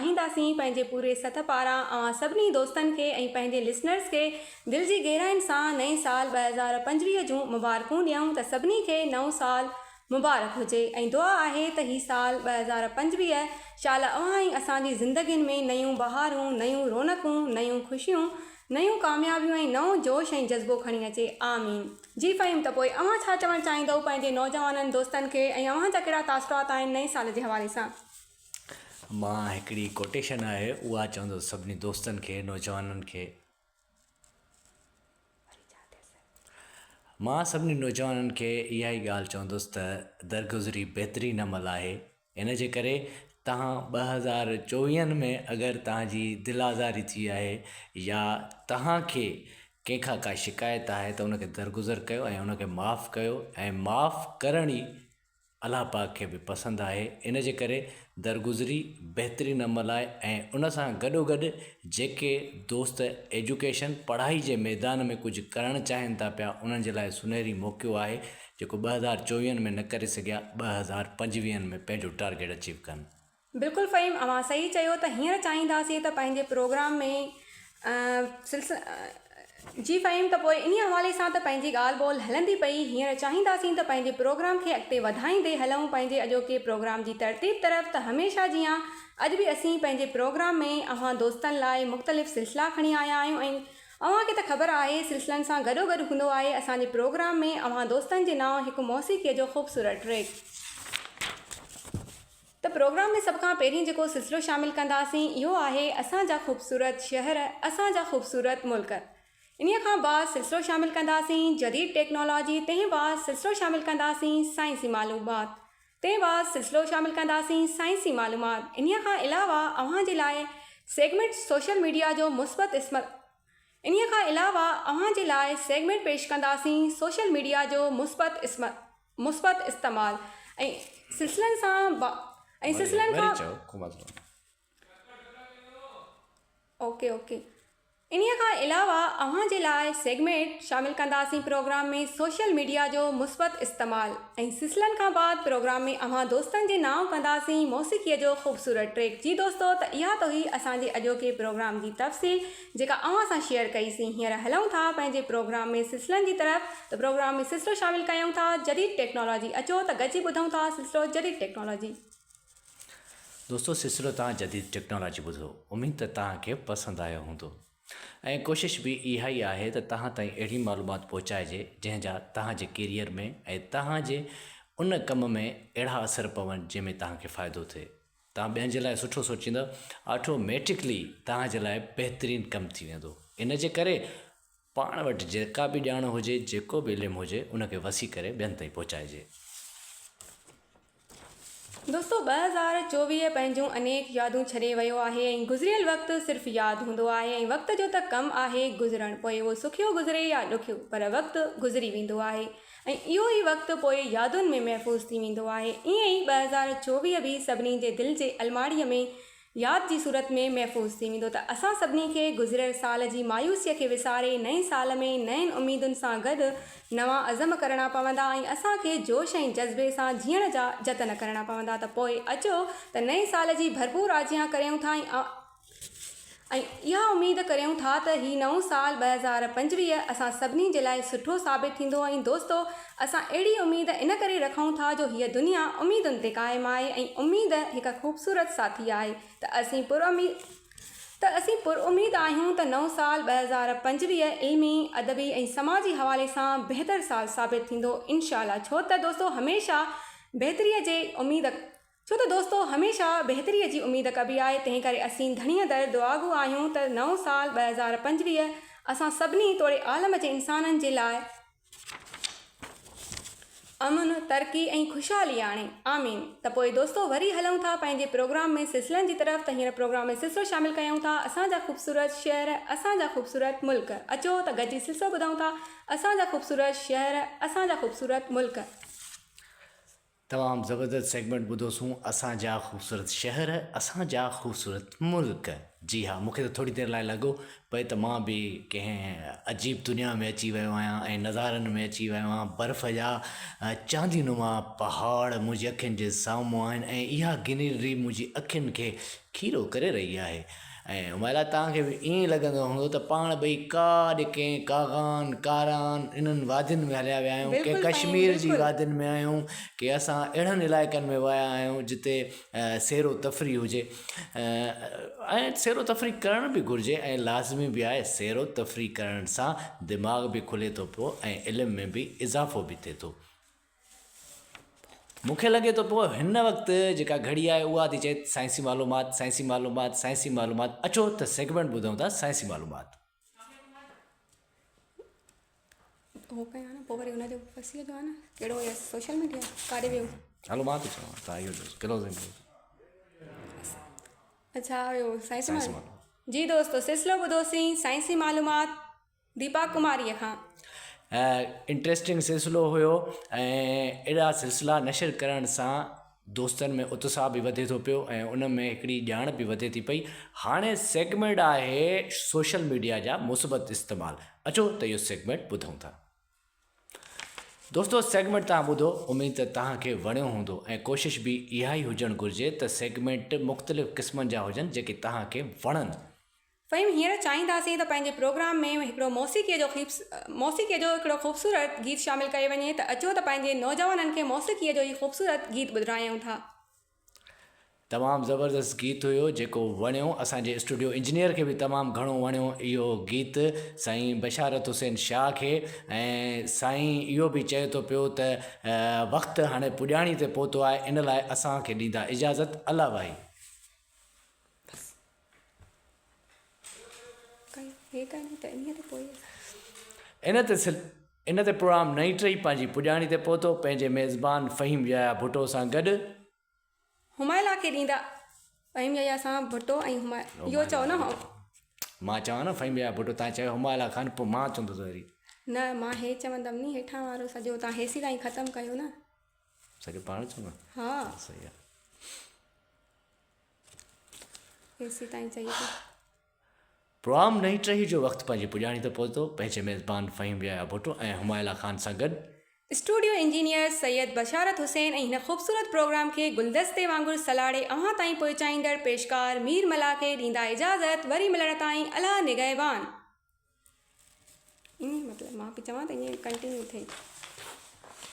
चाहींदासीं पंहिंजे पूरे सथ पारां अवां सभिनी दोस्तनि खे ऐं पंहिंजे लिसनर्स खे दिलि जी गहराइनि सां नए साल 2025 जूं मुबारकूं ॾियूं त सभिनी खे नओं साल मुबारक हुजे ऐं दुआ आहे त हीउ साल 2025 शाला अवां ई असांजी ज़िंदगियुनि में नयूं बहारूं, नयूं रौनकूं, नयूं ख़ुशियूं, नयूं कामयाबियूं ऐं नओं जोश ऐं जज़्बो खणी अचे। आमीन। जी फ़हीम, त पोइ अवां छा चवणु चाहींदव पंहिंजे नौजवाननि दोस्तनि खे ऐं अवां जा कहिड़ा तासुरात आहिनि नए साल जे हवाले सां? मां हिकिड़ी कोटेशन आहे उहा चवंदुसि सभिनी दोस्तनि खे, नौजवाननि खे। मां सभिनी नौजवाननि खे इहा ई ॻाल्हि चवंदुसि त दरगुज़री बहितरीनु अमल आहे। इन जे करे तव्हां 2024 में अगरि तव्हांजी दिलि आज़ारी थी आहे या तव्हांखे कंहिंखां का शिकायत आहे त उनखे दरगुज़र कयो ऐं उनखे माफ़ु कयो ऐं माफ़ु करण ई अलाह पाक खे बि पसंदि आहे। इन जे करे दरगुज़री बहितरीनु अमल आहे ऐं उन सां गॾोगॾु जेके दोस्त एजुकेशन पढ़ाई जे मैदान में कुझु करणु चाहिनि था पिया उन्हनि जे लाइ सुनहरी मौक़ो आहे जेको 2024 में न करे सघिया 2025 में पंहिंजो टारगेट अचीव कनि। बिल्कुलु फ़हीम, अवां सही चयो त हींअर चाहींदासीं त पंहिंजे प्रोग्राम में जी फ़हीम, त पोइ इन हवाले सां त पंहिंजी ॻाल्हि ॿोल हलंदी पई। हींअर चाहींदासीं त पंहिंजे प्रोग्राम खे अॻिते वधाईंदे हलूं पंहिंजे अॼोके प्रोग्राम जी तरतीब तरफ़। त हमेशह जीअं अॼु बि असीं पंहिंजे प्रोग्राम में अवां दोस्तनि लाइ मुख़्तलिफ़ सिलसिला खणी आया आहियूं ऐं अव्हांखे त ख़बर आहे सिलसिलनि सां गॾोगॾु हूंदो आहे असांजे प्रोग्राम में अवां दोस्तनि जे नाम हिकु मौसीक़ीअ जो ख़ूबसूरत ट्रैक। त प्रोग्राम में सभ खां पहिरीं जेको सिलसिलो शामिलु कंदासीं इहो आहे असांजा ख़ूबसूरत शहर, असांजा ख़ूबसूरत मुल्क। इन्हीअ खां बाद सिलसिलो शामिलु कंदासीं जदीद टेक्नोलॉजी, तंहिं बाद सिलसिलो शामिलु कंदासीं साइंसी मालूमात, तंहिं बाद सिलसिलो शामिलु कंदासीं साइंसी मालूमात। इन्हीअ खां अलावा अव्हां जे लाइ सेगमेंट सोशल मीडिया जो सेगमेंट पेश कंदासीं सोशल मीडिया जो मुस्बत इस्तेमालु ऐं सिलसिलनि खां ओके इन्हीअ खां अलावा अव्हां जे लाइ सेगमेंट शामिलु कंदासीं प्रोग्राम में सोशल मीडिया जो मुस्बत इस्तेमालु ऐं सिलसिलनि खां बाद प्रोग्राम में अव्हां दोस्तनि जे नाम कंदासीं मौसीक़ीअ जो ख़ूबसूरत ट्रैक। जी दोस्तो, त इहा त हुई असांजे अॼोके प्रोग्राम जी तफ़सील जेका अव्हां सां शेयर कईसीं। हींअर हलूं था पंहिंजे प्रोग्राम में सिलसिलनि जी तरफ़। त प्रोग्राम में सिलसिलो शामिलु कयूं था जदीद टेक्नोलॉजी। अचो त गॾिजी ॿुधूं था सिलसिलो जदीद टेक्नोलॉजी। दोस्तो, सिलसिलो तव्हां जदीद टेक्नोलॉजी ॿुधो, उमेद त तव्हांखे पसंदि आयो हूंदो ऐं कोशिशि बि इहा ई आहे त तव्हां ताईं अहिड़ी मालूमात पहुचाइजे जंहिंजा तव्हांजे कैरियर में ऐं तव्हांजे उन कम में अहिड़ा असर पवनि जंहिंमें तव्हांखे फ़ाइदो थिए। तव्हां ॿियनि जे लाइ सुठो सोचींदव, ऑटोमेटिकली तव्हांजे लाइ बहितरीनु कमु थी वेंदो। इन जे करे पाण वटि जेका बि ॼाण हुजे, जेको बि इल्मु हुजे, उनखे वसी करे ॿियनि ताईं पहुचाइजे। दोस्तो, 2024 पंहिंजूं अनेक यादूं छॾे वियो आहे ऐं गुज़िरियल वक़्तु सिर्फ़ु यादि हूंदो आहे ऐं वक़्त जो त कमु आहे गुज़रणु, पोइ उहो सुखियो गुज़रे या ॾुखियो, पर वक़्तु गुज़री वेंदो आहे ऐं इहो ई वक़्तु पोइ यादुनि में महफ़ूज़ थी वेंदो आहे। ईअं ई 2024 बि सभिनी जे दिलि जे अलमारीअ में यादि जी सूरत में महफ़ूज़ थी वेंदो। त असां सभिनी खे गुज़िरियल साल जी मायूसीअ खे विसारे नए साल में नयनि उमेदुनि सां गॾु नवां अज़म करणा पवंदा ऐं असांखे जोश ऐं जज़्बे सां जीअण जा जतन करणा पवंदा। त पोइ अचो त नए साल जी भरपूर आजियां करियूं था ऐं इहा उमेद करियूं था त हीउ नओं साल 2025 असां सभिनी जे लाइ सुठो साबित थींदो। ऐं दोस्तो, असां अहिड़ी उमेद इन करे रखूं था जो हीअ दुनिया उमेदुनि ते क़ाइमु आहे ऐं उमेद हिकु ख़ूबसूरत साथी आहे। त असीं पुरउमीद आहियूं त नओं साल 2025 इल्मी, अदबी ऐं समाजी हवाले सां बहितर साल साबित थींदो इंशाअल्लाह। छो त दोस्तो हमेशह बहितरीअ जी उमेद कबी आहे। तंहिं करे असीं धणीअ दर दुआगू आहियूं त नओं साल 2025 असां सभिनी तोड़े आलम जे इंसाननि जे लाइ अमन, तरक़ी ऐं ख़ुशहाली आणे। आमीन। त पोइ दोस्तो वरी हलूं था पंहिंजे प्रोग्राम में सिलसिलनि जी तरफ़। त हींअर प्रोग्राम में सिलसिलो शामिलु कयूं था असांजा ख़ूबसूरत शहर, असांजा ख़ूबसूरत मुल्क। अचो त गॾिजी सिलसिलो ॿुधूं था असांजा ख़ूबसूरत शहर, असांजा ख़ूबसूरत मुल्क। तमामु ज़बरदस्त सेगमेंट ॿुधोसीं असांजा ख़ूबसूरत शहर असांजा ख़ूबसूरत मुल्क। जी हा, मूंखे त थोरी देरि लाइ लॻो पए त मां बि कंहिं अजीब दुनिया में अची वियो आहियां ऐं नज़ारनि में अची वियो आहियां। बर्फ़ जा चांदीनुमा पहाड़ मुंहिंजी अखियुनि जे साम्हूं आहिनि ऐं इहा ग्रीनरी मुंहिंजी अखियुनि खे खीरो करे रही आहे। ऐं महिला तव्हांखे बि ईअं ई लॻंदो हूंदो त पाण ॿई काॾे कंहिं कागान कारान इन्हनि वादियुनि में हलिया विया आहियूं, कंहिं बिल्कुलु कश्मीर जी बिल्कुलु। वादियुनि में आहियूं, की असां अहिड़नि इलाइक़नि में विया आहियूं जिते सैरो तफ़री हुजे। ऐं सैरो तफ़री करण बि घुरिजे ऐं लाज़मी बि आहे। सैरो तफ़री करण सां दिमाग़ बि खुले थो पियो ऐं इल्म में बि इज़ाफ़ो बि थिए थो। मूंखे लॻे थो पियो हिन वक़्तु जेका घड़ी आहे उहा थी चए साइंसी मालूमात साइंसी मालूमात साइंसी मालूमात। अचो त सेगमेंट ॿुधूं था साइंसी मालूमात। हो कयां न पोइ वरी हुनजो फसी जो आहे न कहिड़ो या सोशल मीडिया काॾे वियो। हलो मां थो चवां तव्हां इहो क्लोज़ अच्छा वियो साइंसी साइंसी मालूमात। जी दोस्तो सिलसिलो ॿुधोसीं साइंसी मालूमात दीपा कुमारीअ खां। इंट्रस्टिंग सिलसिलो हुयो ऐं अहिड़ा सिलसिला नशर करण सां दोस्तनि में उत्साह बि वधे थो पियो ऐं उन में हिकिड़ी ॼाण बि वधे थी पई। हाणे सेगमेंट आहे सोशल मीडिया जा मुस्बत इस्तेमालु। अचो त इहो सेगमेंट ॿुधूं था। दोस्तो सेगमेंट तव्हां ॿुधो, उमेद त तव्हांखे वणियो हूंदो ऐं कोशिशि बि इहा ई हुजणु घुरिजे त सेगमेंट मुख़्तलिफ़ क़िस्मनि जा हुजनि जेके तव्हांखे वणनि। फ़हीम हींअर चाहींदासीं त पंहिंजे प्रोग्राम में हिकिड़ो मौसीक़ीअ जो हिकिड़ो ख़ूबसूरत गीत शामिलु कयो वञे त अचो त पंहिंजे नौजवाननि खे मौसीक़ीअ जो ई ख़ूबसूरत गीत ॿुधायूं था। तमामु ज़बरदस्त गीत हुयो जेको वणियो असांजे स्टूडियो इंजीनियर खे बि तमामु घणो वणियो इहो गीत साईं बशारत हुसैन शाह खे। ऐं साईं इहो बि चए थो पियो त वक़्तु हाणे पुॼाणी ते पहुतो आहे, इन लाइ असांखे ॾींदा इजाज़त अला भाई। इन ते प्रोग्राम नई टई पंहिंजी पुॼाणी ते पहुतो पंहिंजे मेज़बान फ़हीम याया भुट्टो सां गॾु हुमायला खे ॾींदा फ़हीम याया सां भुट्टो ऐं इहो चओ न मां चवां न फ़हीम याया भुट्टो, तव्हां चयो हुमायला ख़ान, पोइ मां चवंदो त वरी न मां हे चवंदमि नी हेठां वारो सॼो तव्हां हेसी ताईं ख़तमु कयो न। सॼो पाण चवंदा हा सही आहे। हेसी ताईं चई थी। प्रोग्राम नई टही जो वक़्तु पंहिंजी पुॼाणी ते पहुतो पंहिंजे मेज़बान फ़हीम याया भुट्टो ऐं हुमायला ख़ान सां गॾु स्टूडियो इंजीनियर सैयद बशारत हुसैन ऐं हिन ख़ूबसूरत प्रोग्राम खे गुलदस्ते वांगुरु सलाड़े अव्हां ताईं पहुचाईंदड़ पेशकार मीर मला खे ॾींदा इजाज़त। वरी मिलण ताईं अला निगहबान। इन मतिलबु मां बि चवां त ईअं कंटिन्यू थिए।